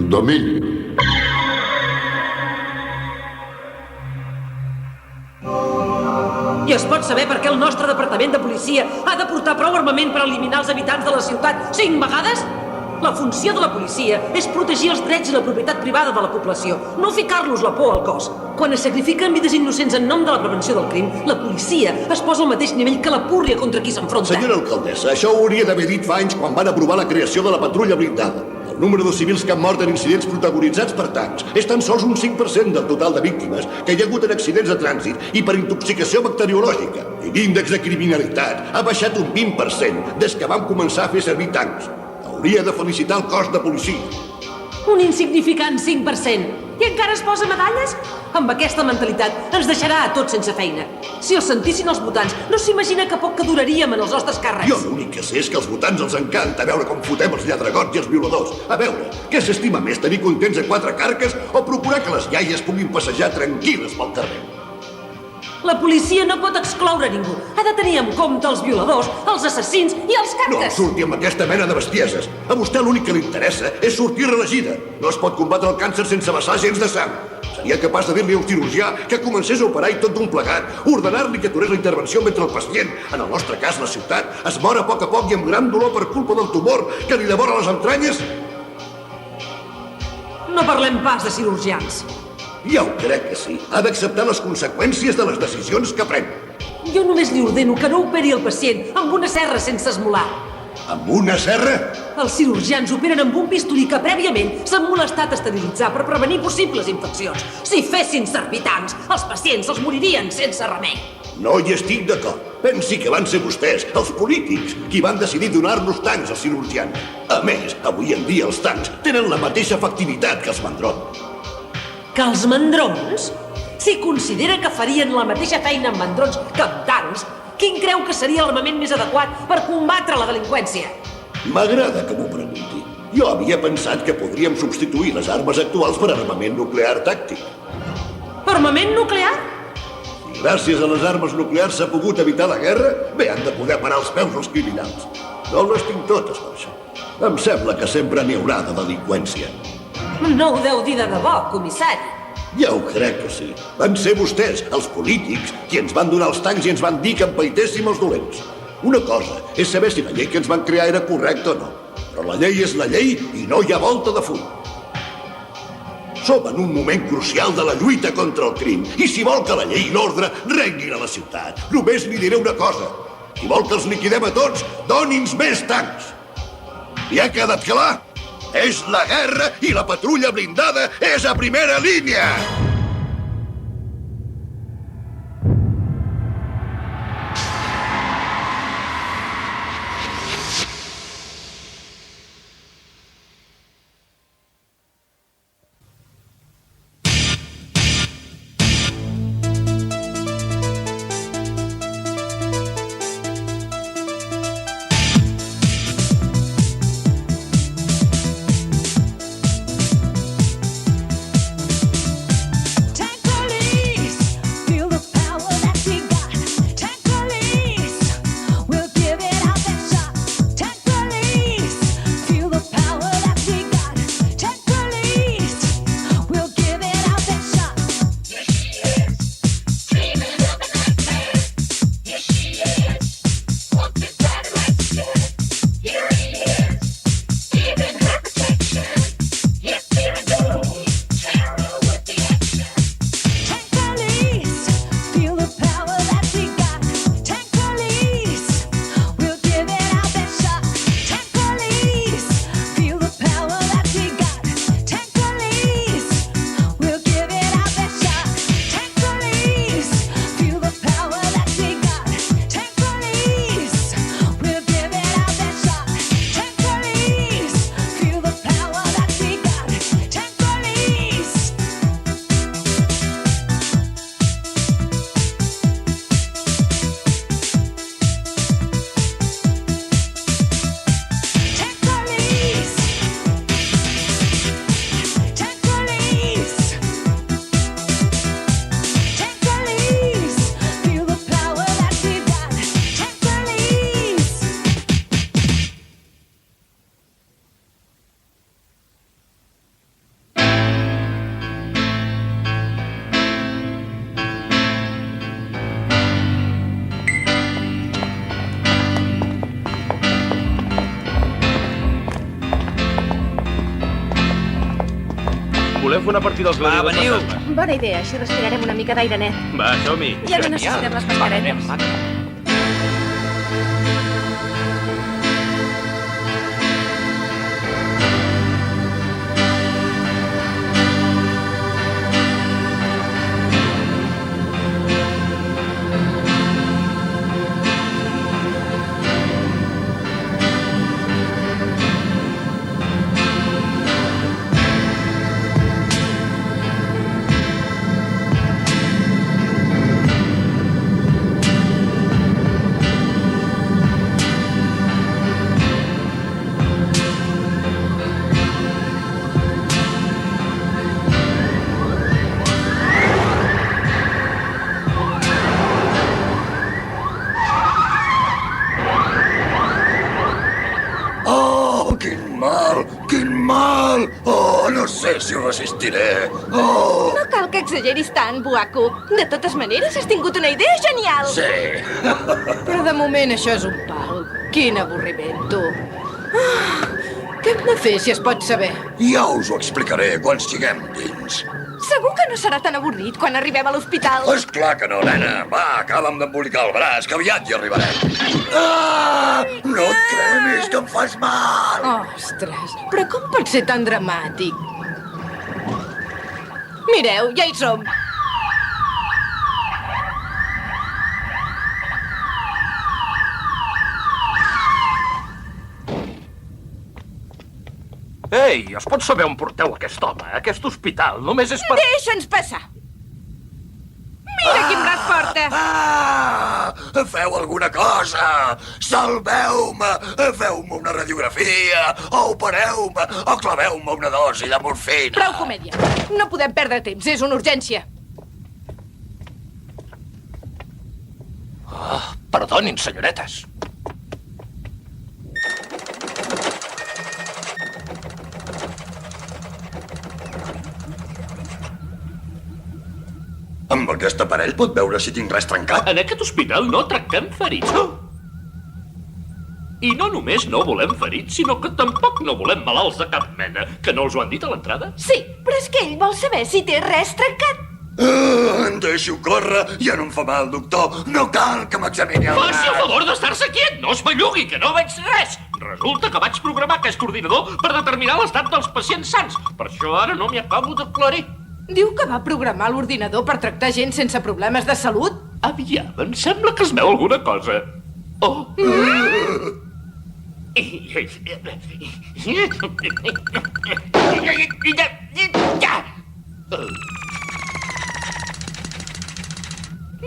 Domini. I es pot saber per què el nostre departament de policia ha de portar prou armament per eliminar els habitants de la ciutat 5 vegades? La funció de la policia és protegir els drets i la propietat privada de la població, no ficar-los la por al cos. Quan es sacrifiquen vides innocents en nom de la prevenció del crim, la policia es posa al mateix nivell que la púrria contra qui s'enfronta. Senyora alcaldessa, això ho hauria d'haver dit fa anys quan van aprovar la creació de la patrulla blindada. El número de civils que han mort en incidents protagonitzats per tancs és tan sols un 5% del total de víctimes que hi ha hagut en accidents de trànsit i per intoxicació bacteriològica. I l'índex de criminalitat ha baixat un 20% des que vam començar a fer servir tancs. Hauria de felicitar el cos de policia. Un insignificant 5%. I encara es posa medalles? Amb aquesta mentalitat ens deixarà a tots sense feina. Si els sentissin els votants, no s'imagina que poc que duraríem en els nostres càrrecs. Jo l'únic que sé és que als votants els encanta veure com fotem els lladregots i els violadors. A veure, què s'estima més, tenir contents a 4 carques o procurar que les iaies puguin passejar tranquil·les pel carrer? La policia no pot excloure ningú. Ha de tenir en compte els violadors, els assassins i els No em carques. surti amb aquesta mena de bestieses. A vostè l'únic que li interessa és sortir reelegida. No es pot combatre el càncer sense vessar gens de sang. Seria capaç de dir-li a un cirurgià que comencés a operar i tot d'un plegat, ordenar-li que aturés la intervenció mentre el pacient, en el nostre cas la ciutat, es mor a poc i amb gran dolor per culpa del tumor que li devora les entranyes? No parlem pas de cirurgians. Ja ho crec que sí. Ha d'acceptar les conseqüències de les decisions que pren. Jo només li ordeno que no operi el pacient amb una serra sense esmolar. Amb una serra? Els cirurgians operen amb un bisturí que prèviament s'han molestat a esterilitzar per prevenir possibles infeccions. Si fessin servir tancs, els pacients els moririen sense remei. No hi estic d'acord. Pensi que van ser vostès, els polítics, qui van decidir donar-nos tancs als cirurgians. A més, avui en dia els tancs tenen la mateixa efectivitat que els mandrons. Que els mandrons? Si considera que farien la mateixa feina amb mandrons que amb tancs, quin creu que seria l'armament més adequat per combatre la delinqüència? M'agrada que m'ho pregunti. Jo havia pensat que podríem substituir les armes actuals per armament nuclear tàctic. Armament nuclear? I gràcies a les armes nuclears s'ha pogut evitar la guerra, bé, han de poder parar els peus als criminals. No les tinc totes per això. Em sembla que sempre n'hi haurà de delinqüència. No ho deu dir de debò, comissari. Ja ho crec que sí. Van ser vostès, els polítics, qui ens van donar els tancs i ens van dir que empaitéssim els dolents. Una cosa és saber si la llei que ens van crear era correcta o no. Però la llei és la llei i no hi ha volta de full. Som en un moment crucial de la lluita contra el crim i si vol que la llei i l'ordre reguin a la ciutat, només li diré una cosa. Si vol que els liquidem a tots, doni'ns més tancs. I ha quedat clar? És la guerra i la patrulla blindada és a primera línia! voleu fer una partida als gladiadors fantasmes? Bona idea, així respirarem una mica d'aire net. Va, som-hi. Ja no necessitem les mascaretes. Quin mal! Oh, no sé si ho resistiré. Oh! No cal que exageris tant, Buaku. De totes maneres, has tingut una idea genial. Sí. Però de moment això és un pal. Quin avorriment, tu. Què hem de fer, si es pot saber? Ja us ho explicaré quan siguem dins. Segur que no serà tan avorrit quan arribem a l'hospital. És clar que no, nena. Va, acaba'm d'embolicar el braç, que aviat hi arribarem. Ah! No et cremis, que em fas mal! Ostres, però com pot ser tan dramàtic? Mireu, ja hi som. Ei, es pot saber on porteu aquest home? Aquest hospital només és per... Deixa'ns passar. Mira quin braç porta. Ah! Feu alguna cosa! Salveu-me! Feu-me una radiografia! O opereu-me! O claveu-me una dosi de morfina! Prou comèdia. No podem perdre temps, és una urgència. Perdonin, senyoretes. Amb aquest aparell pot veure si tinc res trencat. En aquest hospital no tractem ferits. I no només no volem ferits, sinó que tampoc no volem malalts de cap mena. Que no els ho han dit a l'entrada? Sí, però és que ell vol saber si té res trencat. Em deixo córrer, ja no em fa mal, doctor. No cal que m'examini el Faci el braç. favor d'estar-se quiet, no es bellugui, que no veig res. Resulta que vaig programar aquest ordinador per determinar l'estat dels pacients sants. Per això ara no m'hi acabo d'aclarir. Diu que va programar l'ordinador per tractar gent sense problemes de salut? Aviam, em sembla que es veu alguna cosa. Oh!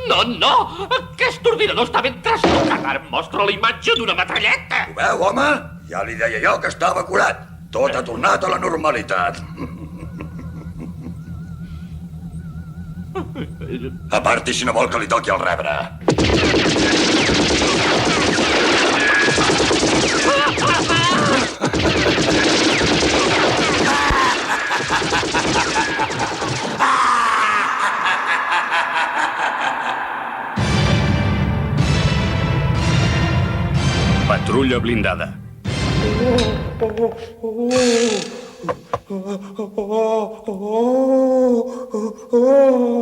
No, no! Aquest ordinador està ben trastocat. Ara em mostra la imatge d'una metralleta. Ho veu, home? Ja li deia jo que estava curat. Tot ha tornat a la normalitat. Aparti si no vol que li toqui el rebre. Patrulla blindada.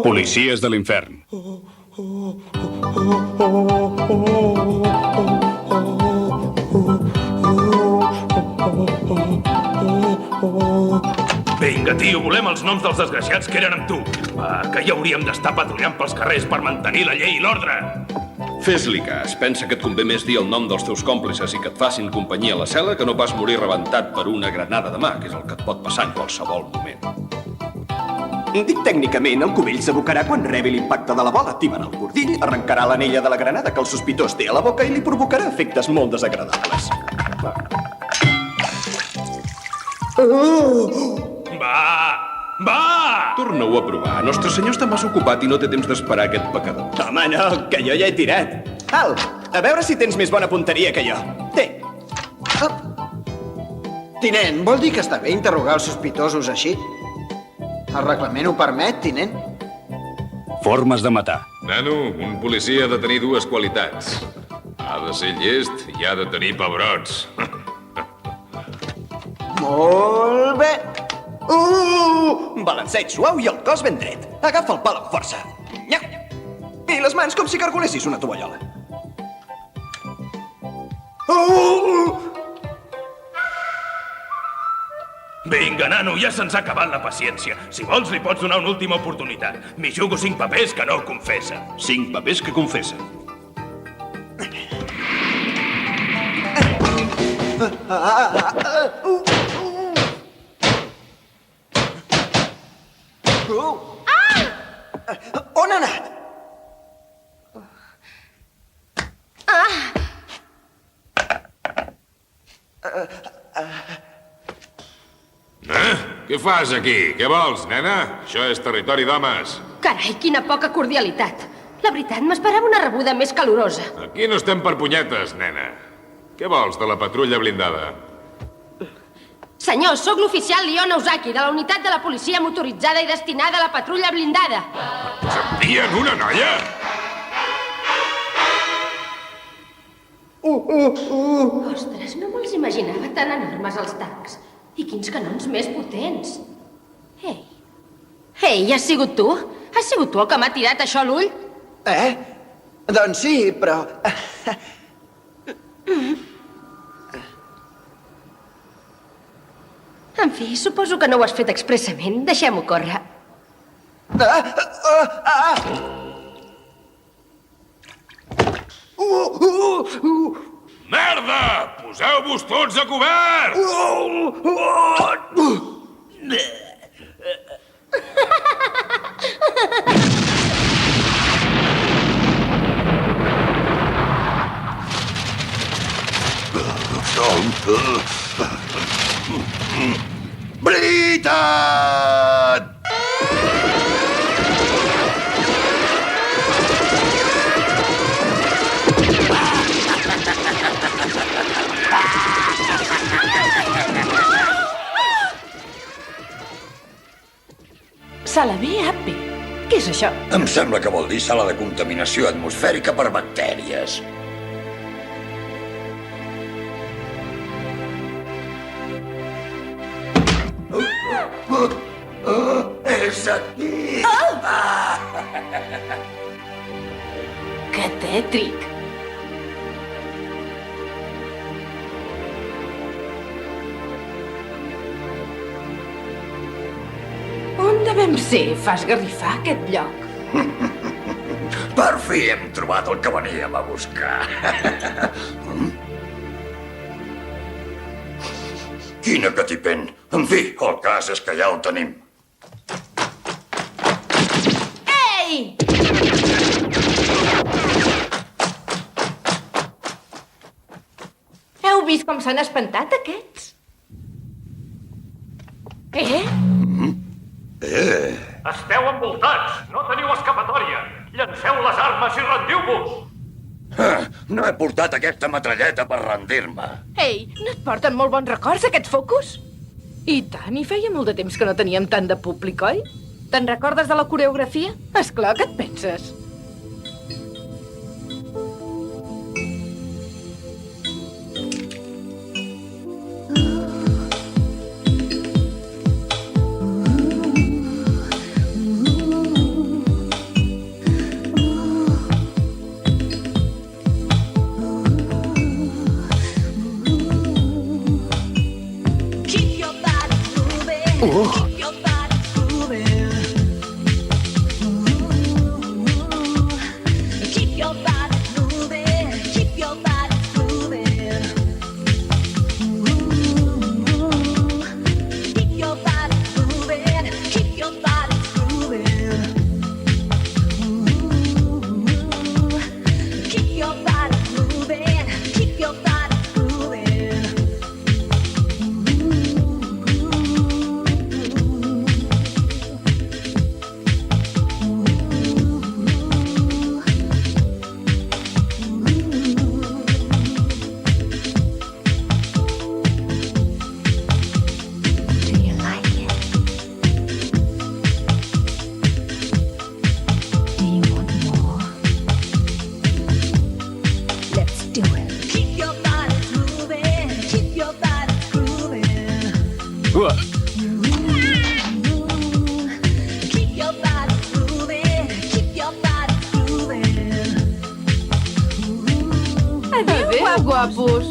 Policies de l'infern. Vinga, tio, volem els noms dels desgraciats que eren amb tu. Va, que ja hauríem d'estar patrullant pels carrers per mantenir la llei i l'ordre. Fes-li cas. Pensa que et convé més dir el nom dels teus còmplices i que et facin companyia a la cel·la que no pas morir rebentat per una granada de mà, que és el que et pot passar en qualsevol moment. Dic tècnicament, el cubell s'abocarà quan rebi l'impacte de la bola. Tibarà el cordill, arrencarà l'anella de la granada que el sospitós té a la boca i li provocarà efectes molt desagradables. Va! Torna-ho a provar. Nostre senyor està massa ocupat i no té temps d'esperar aquest pecador. Home, no, que jo ja he tirat. Alt, a veure si tens més bona punteria que jo. Té. Tinent, vol dir que està bé interrogar els sospitosos així? El reglament ho permet, tinent? Formes de matar. Nano, un policia ha de tenir dues qualitats. Ha de ser llest i ha de tenir pebrots. Molt bé. Balanceig suau i el cos ben dret. Agafa el pal amb força. Nyau! I les mans com si cargolessis una tovallola. Vinga, nano, ja se'ns ha acabat la paciència. Si vols, li pots donar una última oportunitat. M'hi jugo 5 papers que no confessa. 5 papers que confessen. On ha anat? Què fas aquí? Què vols, nena? Això és territori d'homes. Carai, quina poca cordialitat. La veritat, m'esperava una rebuda més calorosa. Aquí no estem per punyetes, nena. Què vols de la patrulla blindada? Senyor, sóc l'oficial Leon Ozaki, de la unitat de la policia motoritzada i destinada a la patrulla blindada. S'envien una noia? Ostres, no me'ls imaginava tan enormes els tancs. I quins canons més potents. Ei. Ei, has sigut tu? Has sigut tu el que m'ha tirat això a l'ull? Doncs sí, però... En fi, suposo que no ho has fet expressament. Deixem-ho córrer. Merda! Poseu-vos tots a cobert! Veritat! Sala B, AP. Què és això? Em sembla que vol dir sala de contaminació atmosfèrica per bactèries. És aquí! Que tètric. On devem ser? Fa esgarrifar aquest lloc. Per fi hem trobat el que veníem a buscar. Quina catipent. En fi, el cas és que ja ho tenim. Ei! Heu vist com s'han espantat, aquests? Esteu envoltats! No teniu escapatòria! Llanceu les armes i rendiu-vos! No he portat aquesta metralleta per rendir-me. Ei, no et porten molt bons records, aquests focus? I tant, i feia molt de temps que no teníem tant de públic, oi? Te'n recordes de la coreografia? Esclar, què et penses? Adéu, guapos.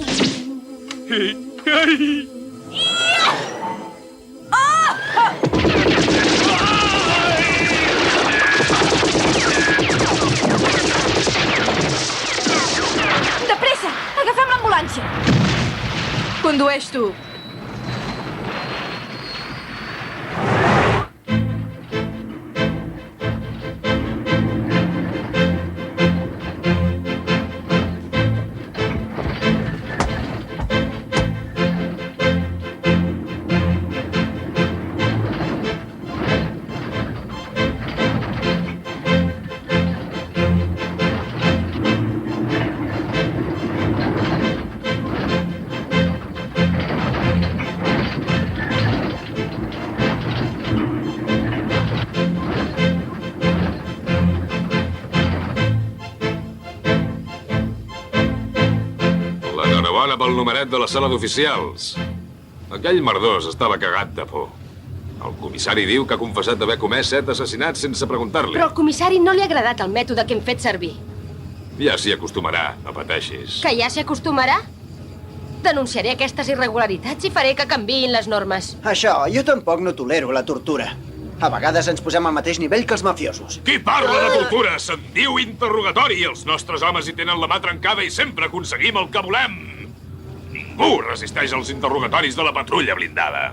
De pressa! Agafem l'ambulància! Condueix tu. Pel numeret de la sala d'oficials. Aquell merdós estava cagat de por. El comissari diu que ha confessat d'haver comès 7 assassinats sense preguntar-li. Però al comissari no li ha agradat el mètode que hem fet servir. Ja s'hi acostumarà, no pateixis. Que ja s'hi acostumarà? Denunciaré aquestes irregularitats i faré que canviïn les normes. Això, jo tampoc no tolero la tortura. A vegades ens posem al mateix nivell que els mafiosos. Qui parla de tortura? Se'n diu interrogatori. Els nostres homes hi tenen la mà trencada i sempre aconseguim el que volem. Ningú resisteix als interrogatoris de la patrulla blindada.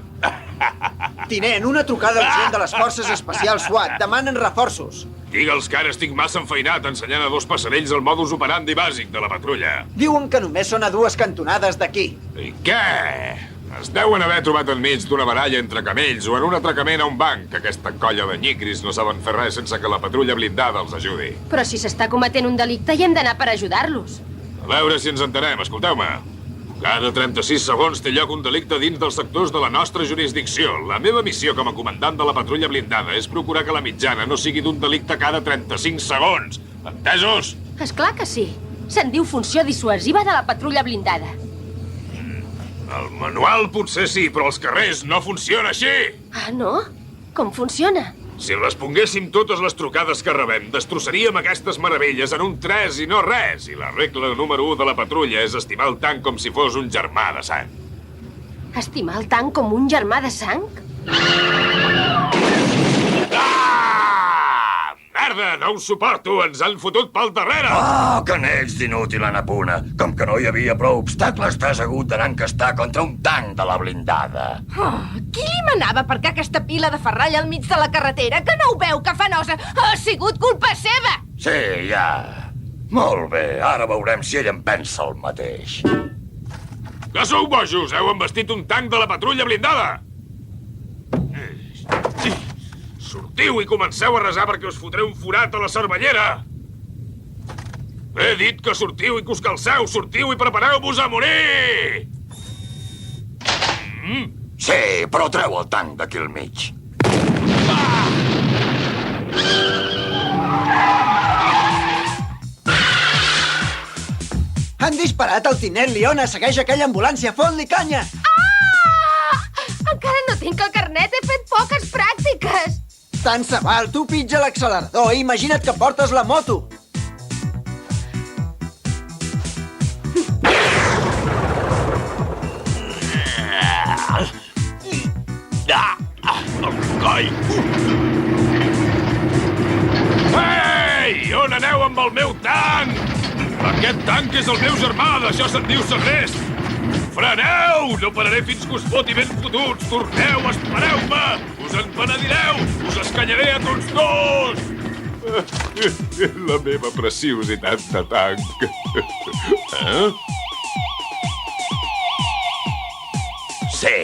Tinent, una trucada urgent de les forces especials SWAT. Demanen reforços. Digue'ls que ara estic massa enfeinat ensenyant a 2 passarells el modus operandi bàsic de la patrulla. Diuen que només són a 2 cantonades d'aquí. I què? Es deuen haver trobat enmig d'una baralla entre camells o en un atracament a un banc. Aquesta colla de nyicris no saben fer res sense que la patrulla blindada els ajudi. Però si s'està cometent un delicte hi hem d'anar per ajudar-los. A veure si ens entenem, escolteu-me. Cada 36 segons té lloc un delicte dins dels sectors de la nostra jurisdicció. La meva missió com a comandant de la patrulla blindada és procurar que la mitjana no sigui d'un delicte cada 35 segons. Entesos? És clar que sí. Se'n diu funció dissuasiva de la patrulla blindada. El manual potser sí, però als carrers no funciona així. Ah, no? Com funciona? Si responguéssim totes les trucades que rebem, destrossaríem aquestes meravelles en un 3 i no res. I la regla número 1 de la patrulla és estimar el tanc com si fos un germà de sang. Estimar el tanc com un germà de sang? Merda, no ho suporto, ens han fotut pel darrere! Oh, que n'ets d'inútil, Anapuna. Com que no hi havia prou obstacles, t'has hagut d'anar a encastar contra un tanc de la blindada. Oh, qui li manava aparcar aquesta pila de ferralla al mig de la carretera? Que no ho veu, cafanosa? Ha sigut culpa seva! Sí, ja. Molt bé, ara veurem si ell en pensa el mateix. Que sou bojos? Heu embestit un tanc de la patrulla blindada! Sortiu i comenceu a resar perquè us fotré un forat a la cervellera! He dit que sortiu i que us calceu! Sortiu i prepareu-vos a morir! Sí, però treu el tanc d'aquí al mig. Han disparat al tinent Leona. Segueix aquella ambulància. Fot-li canya! Ah! Encara no tinc el carnet. He fet poques pràctiques. Tant se val. Tu pitja l'accelerador i imagina't que portes la moto. Coi! Ei! On aneu amb el meu tanc? Aquest tanc és el meu germà, d'això se'n diu segrest! Freneu! No pararé fins que us foti ben fotuts! Torneu, espereu-me! Us en penedireu! Us escanyaré a tots dos! La meva preciositat de tanc. Eh? Sí.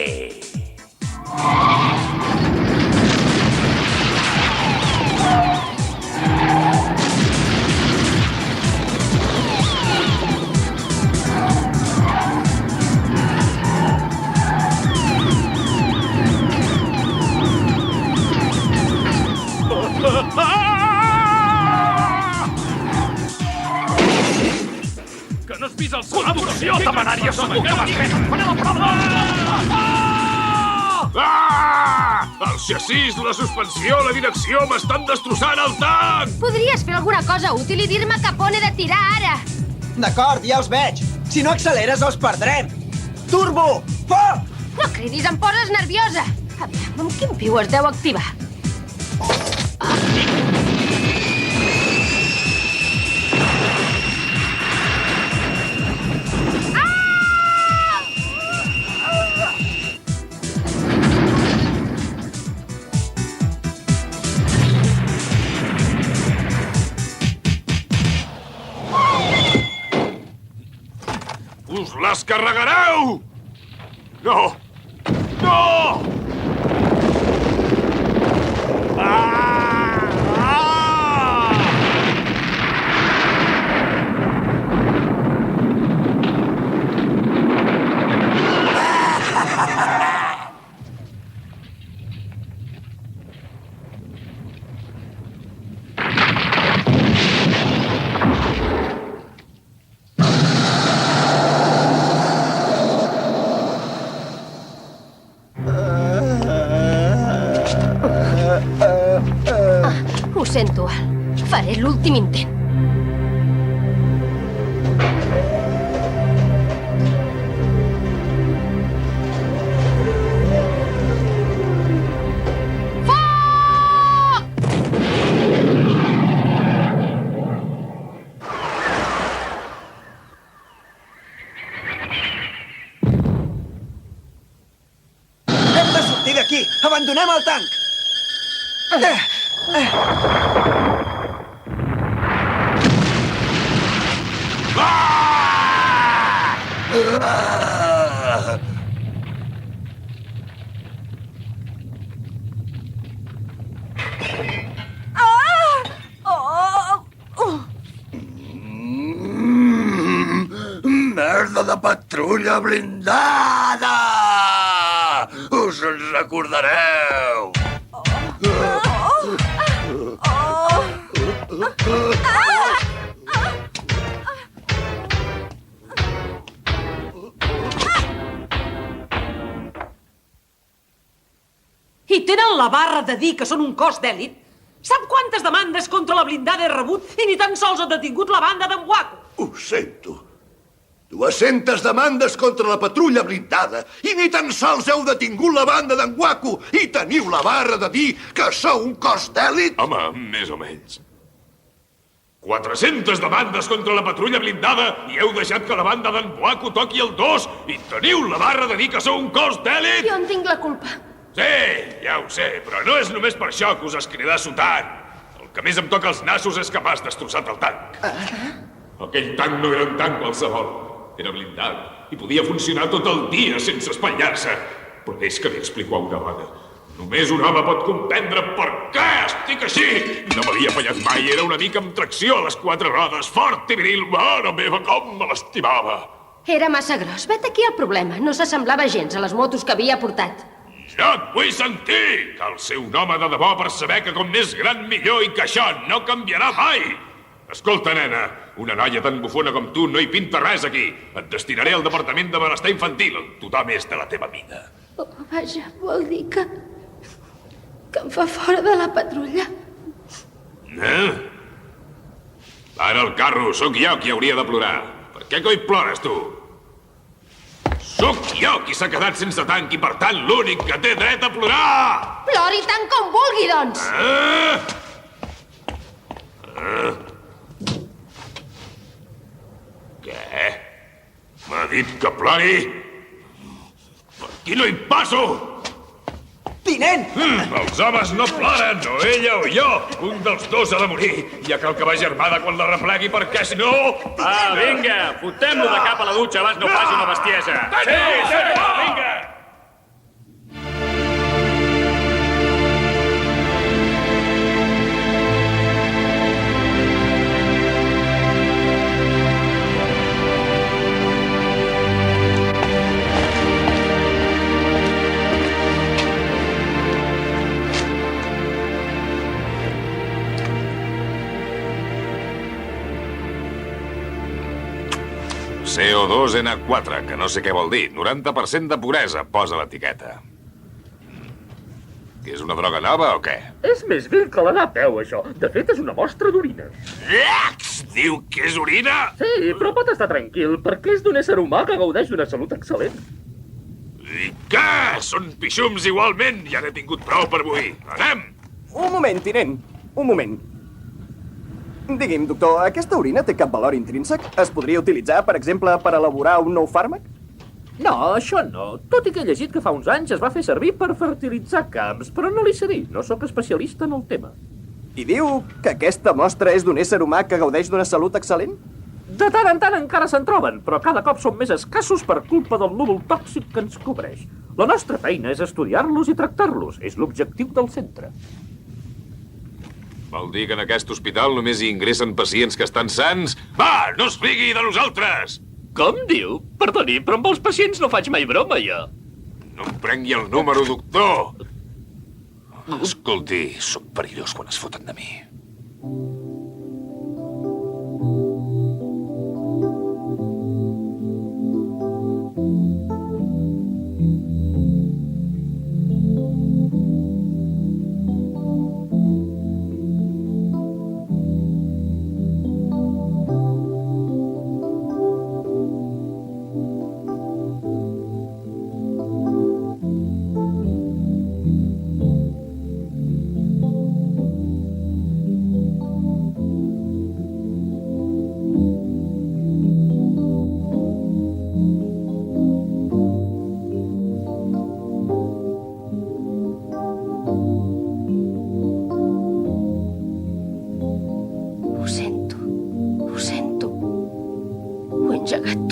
Que no has vist el sol? Conducció temerària! Segur que vas fer! Faré la prova! Ah! El xassís, la suspensió, la direcció m'estan destrossant el tanc! Podries fer alguna cosa útil i dir-me cap on he de tirar ara. D'acord, ja els veig. Si no acceleres, els perdrem. Turbo! Foc! No cridis, em poses nerviosa. Aviam, amb quin piu es deu activar? Us les carregareu! No! No! Ho sento, Al. Faré l'últim intent. Hem de sortir d'aquí! Abandonem el tanc! Merda de patrulla blindada! Us en recordareu! I tenen la barra de dir que són un cos d'èlit? Sap quantes demandes contra la blindada he rebut i ni tan sols ha detingut la banda d'en Waco? Ho sento. 200 demandes contra la patrulla blindada i ni tan sols heu detingut la banda d'en Waco i teniu la barra de dir que sou un cos d'èlit? Home, més o menys. 400 demandes contra la patrulla blindada i heu deixat que la banda d'en Waco toqui el 2 i teniu la barra de dir que sou un cos d'èlit? Jo en tinc la culpa. Sí, ja ho sé, però no és només per això que us escridasso tant. El que més em toca els nassos és que m'has destrossat el tanc. Aquell tanc no era un tanc qualsevol. Era blindat i podia funcionar tot el dia sense espatllar-se. Però és que li explico a una dona. Només un home pot comprendre per què estic així. No m'havia fallat mai, era una mica amb tracció a les 4 rodes, fort i viril. Mare meva, com me l'estimava. Era massa gros. Vet aquí el problema. No s'assemblava gens a les motos que havia portat. No et vull sentir! Cal ser un home de debò per saber que com més gran millor i que això no canviarà mai! Escolta, nena, una noia tan bufona com tu no hi pinta res aquí. Et destinaré al Departament de Benestar Infantil, on tothom és de la teva mida. Oh, vaja, vol dir que em fa fora de la patrulla. Para el carro, sóc jo qui hauria de plorar. Per què coi plores, tu? Sóc jo qui s'ha quedat sense tanc i, per tant, l'únic que té dret a plorar! Plori tant com vulgui, doncs! Què? M'ha dit que plori? Per aquí no hi passo! Tinent! Els homes no ploren, o ella o jo. Un dels dos ha de morir. Ja cal que vagi armada quan la replegui, perquè si no... Va, vinga, fotem-lo de cap a la dutxa abans no faci una bestiesa. Sí, vinga! CO2N4, que no sé què vol dir. 90% de puresa, posa l'etiqueta. Que és una droga nova o què? És més vell que l'anar a peu, això. De fet, és una mostra d'orina. Diu que és orina? Sí, però pot estar tranquil, perquè és d'un ésser humà que gaudeix d'una salut excel·lent. I què? Són pixums igualment. Ja n'he tingut prou per avui. Anem! Un moment, tinent. Un moment. Digui'm, doctor, aquesta orina té cap valor intrínsec? Es podria utilitzar, per exemple, per elaborar un nou fàrmac? No, això no. Tot i que he llegit que fa uns anys es va fer servir per fertilitzar camps, però no li sé dir, no sóc especialista en el tema. I diu que aquesta mostra és d'un ésser humà que gaudeix d'una salut excel·lent? De tant en tant encara se'n troben, però cada cop són més escassos per culpa del núvol tòxic que ens cobreix. La nostra feina és estudiar-los i tractar-los. És l'objectiu del centre. Vol dir que en aquest hospital només hi ingressen pacients que estan sans? Va, no es rigui de nosaltres! Com diu? Perdoni, però amb els pacients no faig mai broma, jo. No em prengui el número, doctor! Escolti, sóc perillós quan es foten de mi.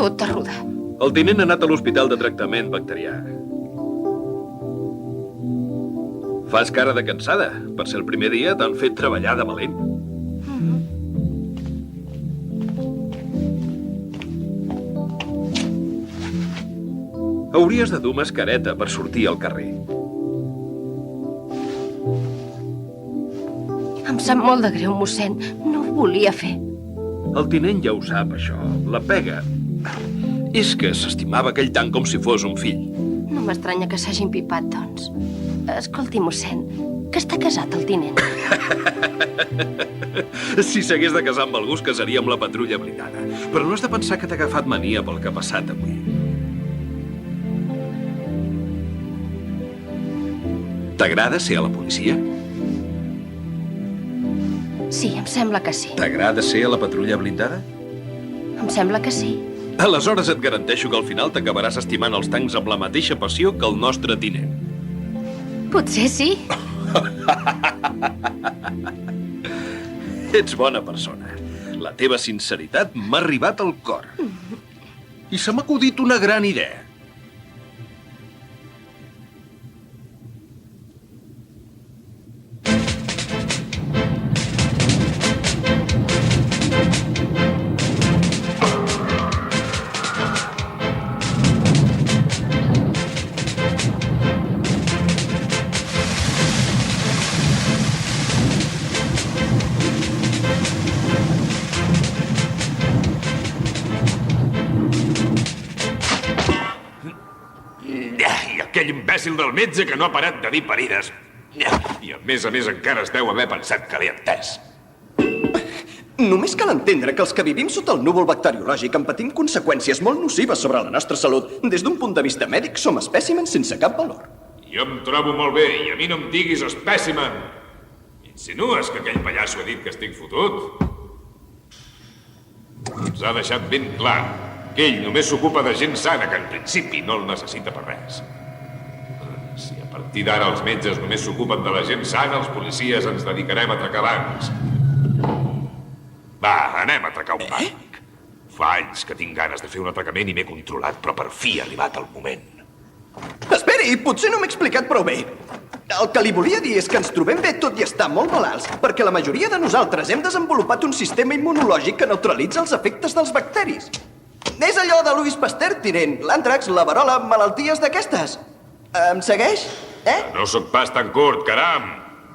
Tot a rodar. El tinent ha anat a l'hospital de tractament bacterià. Fas cara de cansada. Per ser el primer dia t'han fet treballar de valent. Hauries de dur mascareta per sortir al carrer. Em sap molt de greu, mossèn. No ho volia fer. El tinent ja ho sap, això. La pega és que s'estimava aquell tant com si fos un fill. No m'estranya que s'hagi empipat, doncs. Escolti, mossèn, que està casat el tinent. Si s'hagués de casar amb algú, es casaria amb la patrulla blindada. Però no has de pensar que t'ha agafat mania pel que ha passat avui. T'agrada ser a la policia? Sí, em sembla que sí. T'agrada ser a la patrulla blindada? Em sembla que sí. Aleshores et garanteixo que al final t'acabaràs estimant els tancs amb la mateixa passió que el nostre tinent. Potser sí. Ets bona persona. La teva sinceritat m'ha arribat al cor. I se m'ha acudit una gran idea. Aquell imbècil del metge que no ha parat de dir parides. I a més encara es deu haver pensat que l'he entès. Només cal entendre que els que vivim sota el núvol bacteriològic en patim conseqüències molt nocives sobre la nostra salut. Des d'un punt de vista mèdic som espècimens sense cap valor. Jo em trobo molt bé i a mi no em diguis espècimen. Insinues que aquell pallasso ha dit que estic fotut? Ens ha deixat ben clar que ell només s'ocupa de gent sana, que en principi no el necessita per res. Si a partir d'ara els metges només s'ocupen de la gent sana, els policies ens dedicarem a atracar bancs. Va, anem a atracar un banc. Fa anys que tinc ganes de fer un atracament i m'he controlat, però per fi ha arribat el moment. Esperi, potser no m'he explicat prou bé. El que li volia dir és que ens trobem bé tot i estar molt malalts, perquè la majoria de nosaltres hem desenvolupat un sistema immunològic que neutralitza els efectes dels bacteris. És allò de Louis Pasteur, tinent. L'àntrax, la verola, malalties d'aquestes. Em segueix? No sóc pas tan curt, caram!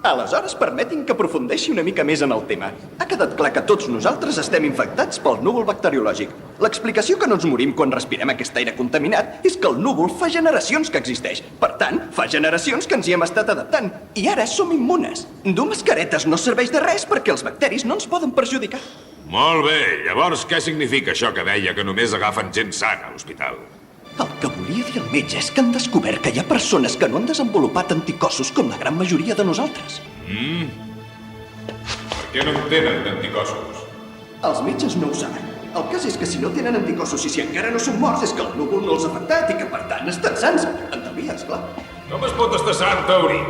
Aleshores, permetin que aprofundeixi una mica més en el tema. Ha quedat clar que tots nosaltres estem infectats pel núvol bacteriològic. L'explicació que no ens morim quan respirem aquest aire contaminat és que el núvol fa generacions que existeix. Per tant, fa generacions que ens hi hem estat adaptant. I ara som immunes. Dur mascaretes no serveix de res perquè els bacteris no ens poden perjudicar. Molt bé, llavors què significa això que deia que només agafen gent sana a l'hospital? El que volia dir el metge és que han descobert que hi ha persones que no han desenvolupat anticossos com la gran majoria de nosaltres. Per què no en tenen d'anticossos? Els metges no ho saben. El cas és que si no tenen anticossos i si encara no són morts és que el núvol no els ha afectat i que, per tant, estan sans. En teoria, esclar. Com es pot estar sa en teoria?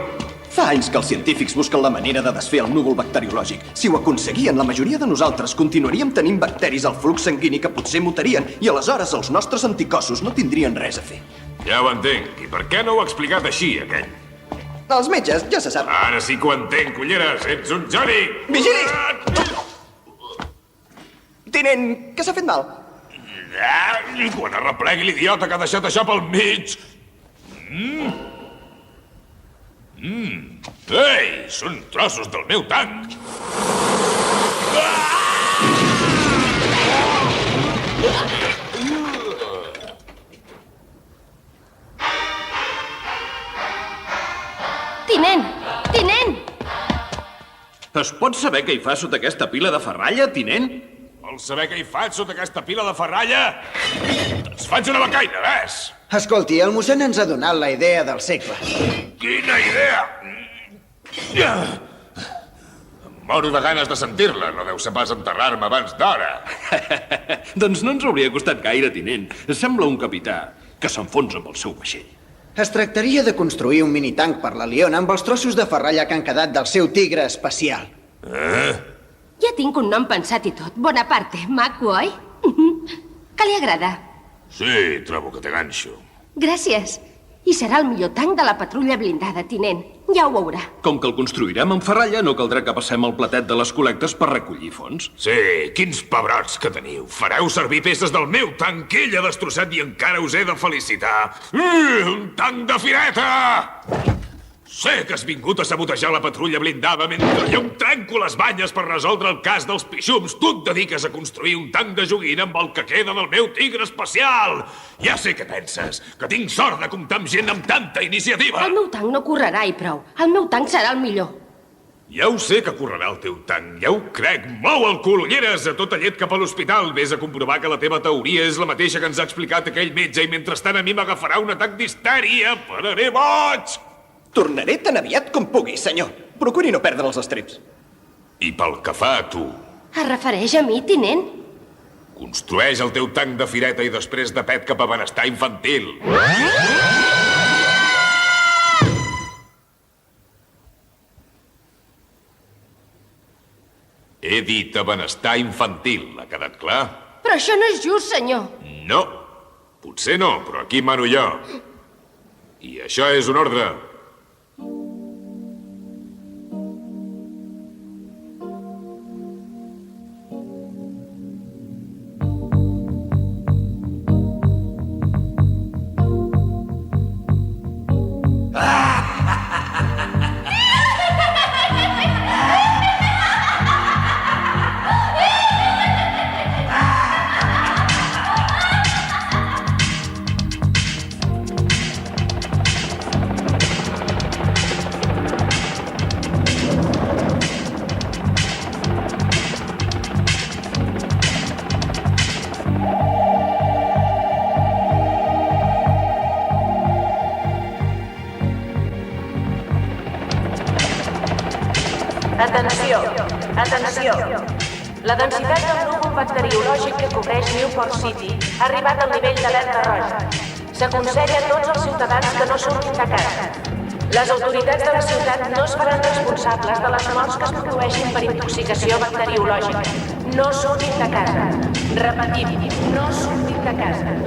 Fa anys que els científics busquen la manera de desfer el núvol bacteriològic. Si ho aconseguien, la majoria de nosaltres continuaríem tenint bacteris al flux sanguini que potser mutarien i aleshores els nostres anticossos no tindrien res a fer. Ja ho entenc. I per què no ho ha explicat així, aquell? Els metges, ja se sap. Ara sí que ho entenc, culleres. Ets un Johnny! Vigili! Tinent, què s'ha fet mal? Quan arreplegui l'idiota que ha deixat això pel mig! Ei, són trossos del meu tanc! Tinent! Tinent! Es pot saber què hi fa sota aquesta pila de ferralla, tinent? Vols saber què hi faig sota aquesta pila de ferralla? Doncs faig una becaina, ves! Escolti, el mossèn ens ha donat la idea del segle. Quina idea! Em moro de ganes de sentir-la. No deu ser pas enterrar-me abans d'hora. Doncs no ens hauria costat gaire, tinent. Sembla un capità que s'enfonsa amb el seu vaixell. Es tractaria de construir un minitanc per la Liona amb els trossos de ferralla que han quedat del seu tigre espacial. Ja tinc un nom pensat i tot. Bonaparte, maco, oi? Que li agrada? Sí, trobo que té ganxo. Gràcies. I serà el millor tanc de la patrulla blindada, tinent. Ja ho veurà. Com que el construirem en ferralla, no caldrà que passem el platet de les col·lectes per recollir fons. Sí, quins pebrots que teniu. Fareu servir peces del meu tanc que ell ha destrossat i encara us he de felicitar. Un tanc de fireta! Sé que has vingut a sabotejar la patrulla blindada mentre jo em trenco les banyes per resoldre el cas dels pixums. Tu et dediques a construir un tanc de joguina amb el que queda del meu tigre espacial. Ja sé què penses, que tinc sort de comptar amb gent amb tanta iniciativa. El meu tanc no correrà i prou. El meu tanc serà el millor. Ja ho sé que correrà el teu tanc, ja ho crec. Mou el cul, ulleres, a tota llet cap a l'hospital. Vés a comprovar que la teva teoria és la mateixa que ens ha explicat aquell metge i mentrestant a mi m'agafarà un atac d'histèria. Pararé boig! Tornaré tan aviat com pugui, senyor. Procuri no perdre els estreps. I pel que fa a tu, Es refereix a mi, tinent? construeix el teu tanc de fireta i després de pet cap a benestar infantil. He dit a benestar infantil, ha quedat clar? Però això no és just, senyor. No. Potser no, però aquí mano jo. I això és un ordre. Atenció, atenció. La densitat del núvol bacteriològic que cobreix Newport City ha arribat al nivell d'alerta roja. S'aconsella a tots els ciutadans que no surtin de casa. Les autoritats de la ciutat no es faran responsables de les morts que es produeixin per intoxicació bacteriològica. No surtin de casa. Repetim, no surtin de casa.